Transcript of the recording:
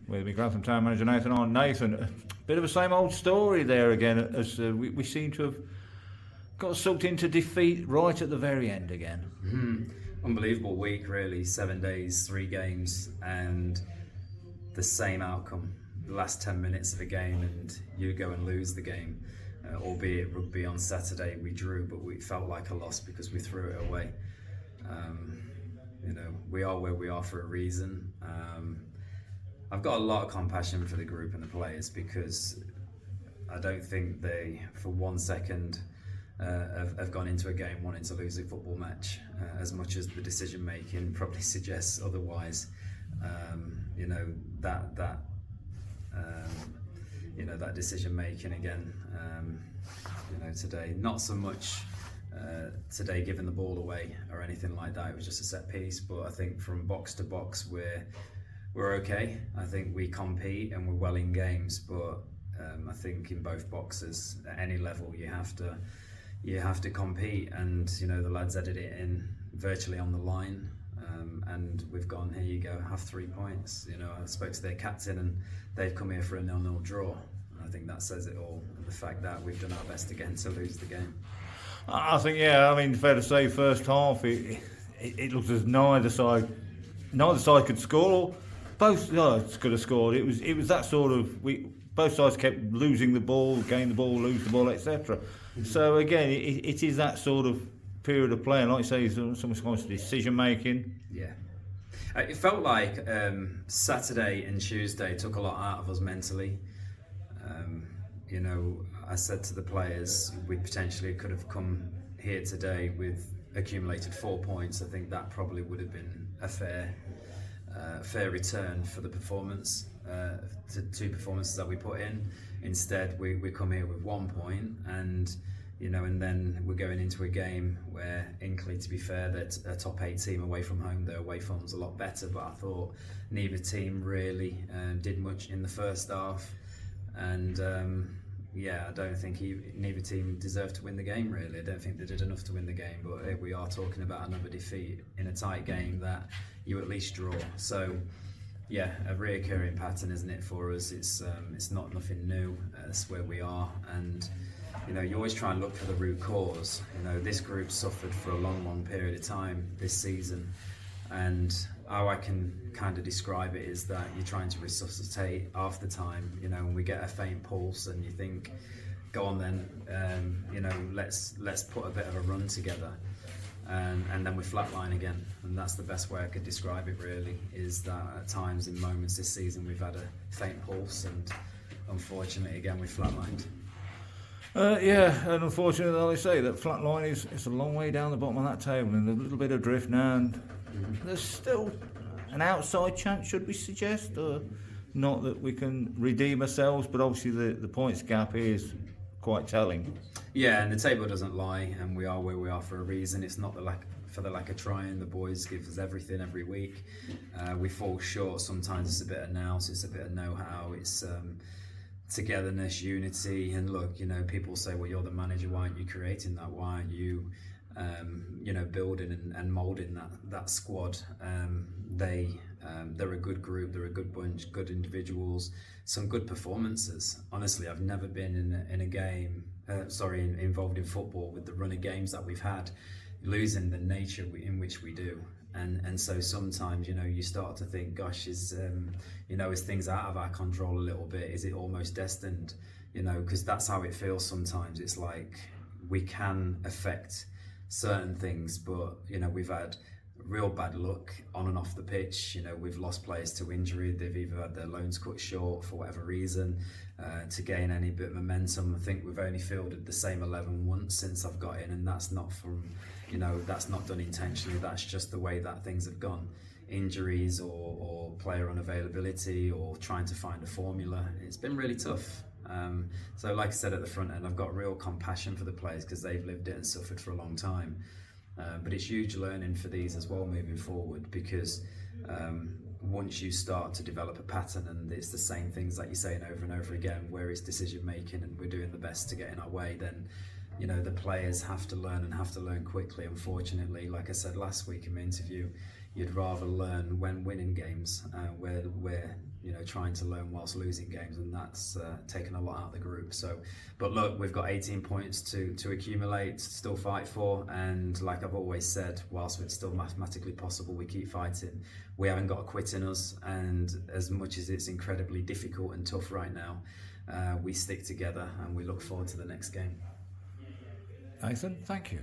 with me, Grantham Town manager Nathan Arnold. Nathan, a bit of the same old story there again, as we seem to have got sucked into defeat right at the very end again. Unbelievable week, really. 7 days, 3 games, and the same outcome. The last 10 minutes of a game, and you go and lose the game. Albeit rugby on Saturday, we drew, but we felt like a loss because we threw it away. We are where we are for a reason. I've got a lot of compassion for the group and the players, because I don't think they, for 1 second, have gone into a game wanting to lose a football match, as much as the decision making probably suggests otherwise. That decision making again. Today, not so much today giving the ball away or anything like that. It was just a set piece, but I think from box to box we're okay. I think we compete and we're well in games, but I think in both boxes at any level you have to compete, and the lads added it in virtually on the line, and we've gone, here you go, have 3 points. I spoke to their captain and they've come here for a 0-0 draw. I think that says it all, the fact that we've done our best again to lose the game. I think, fair to say, first half it looked as neither side could score. Both sides could have scored. It was that sort of, both sides kept losing the ball, gain the ball, lose the ball, etc. So again, it is that sort of period of play, and like you say, some kind of decision making. Yeah. It felt like Saturday and Tuesday took a lot out of us mentally. I said to the players, we potentially could have come here today with accumulated 4 points. I think that probably would have been a fair return for the performance, to 2 performances that we put in. Instead, we come here with 1 point, and then we're going into a game where Hinckley, to be fair, they're a top 8 team away from home. Their away form's a lot better, but I thought neither team really did much in the first half. And I don't think neither team deserved to win the game, really. I don't think they did enough to win the game, but here we are talking about another defeat in a tight game that you at least draw. So, a reoccurring pattern, isn't it, for us? It's not nothing new. It's where we are, and you always try and look for the root cause. This group suffered for a long period of time this season, and how I can kind of describe it is that you're trying to resuscitate half the time, and we get a faint pulse and you think, go on then, let's put a bit of a run together, and then we flatline again. And that's the best way I could describe it, really, is that at times, in moments this season, we've had a faint pulse, and unfortunately again we flatlined. And unfortunately, like I say, that flat line is a long way down the bottom of that table, and a little bit of drift now, and there's still an outside chance, should we suggest, or not, that we can redeem ourselves, but obviously the points gap is quite telling. Yeah, and the table doesn't lie, and we are where we are for a reason. It's not for the lack of trying. The boys give us everything every week. We fall short sometimes. It's a bit of nous, it's a bit of know-how, it's togetherness, unity. And look, people say, well, you're the manager, why aren't you creating that? Why aren't you building and moulding that squad? They're a good group, they're a good bunch, good individuals, some good performances. Honestly, I've never been in a game, involved in football with the run of games that we've had, losing the nature in which we do. And so sometimes, you start to think, gosh, is things out of our control a little bit? Is it almost destined? Because that's how it feels sometimes. It's like we can affect certain things, but we've had real bad luck on and off the pitch. We've lost players to injury. They've either had their loans cut short for whatever reason, to gain any bit of momentum. I think we've only fielded the same 11 once since I've got in, and that's not from, that's not done intentionally. That's just the way that things have gone. Injuries or player unavailability, or trying to find a formula. It's been really tough. So like I said at the front end, I've got real compassion for the players because they've lived it and suffered for a long time. But it's huge learning for these as well moving forward, because once you start to develop a pattern and it's the same things that you're saying over and over again, where it's decision making and we're doing the best to get in our way, then the players have to learn, and have to learn quickly. Unfortunately, like I said last week in my interview, you'd rather learn when winning games, where trying to learn whilst losing games, and that's taken a lot out of the group. So, but look, we've got 18 points to accumulate, still fight for, and like I've always said, whilst it's still mathematically possible, we keep fighting. We haven't got a quit in us, and as much as it's incredibly difficult and tough right now, we stick together and we look forward to the next game. Nathan, thank you.